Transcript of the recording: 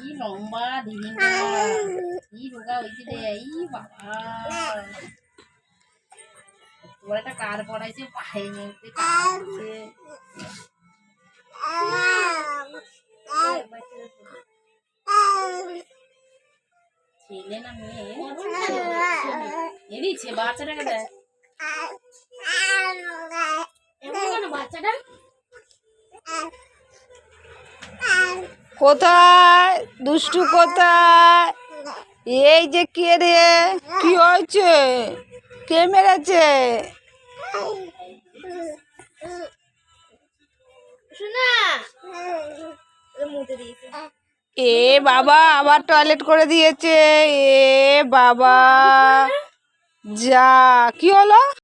ই লম্বা ঢিঙি ই রোগা হয়েছে রে ই বাবা তোর একটা কার পড়াইছে পায়ে নিতে কাটছে ছেলে না মেয়ে এদিচ্ছে বাচ্চাটাকে দেখ বাচ্চাটা কোথায় দুষ্টু কোথায়? এই যে কে রে? কি হয়েছে? কে মেরেছে? এ বাবা আবার টয়লেট করে দিয়েছে। এ বাবা যা কি হলো?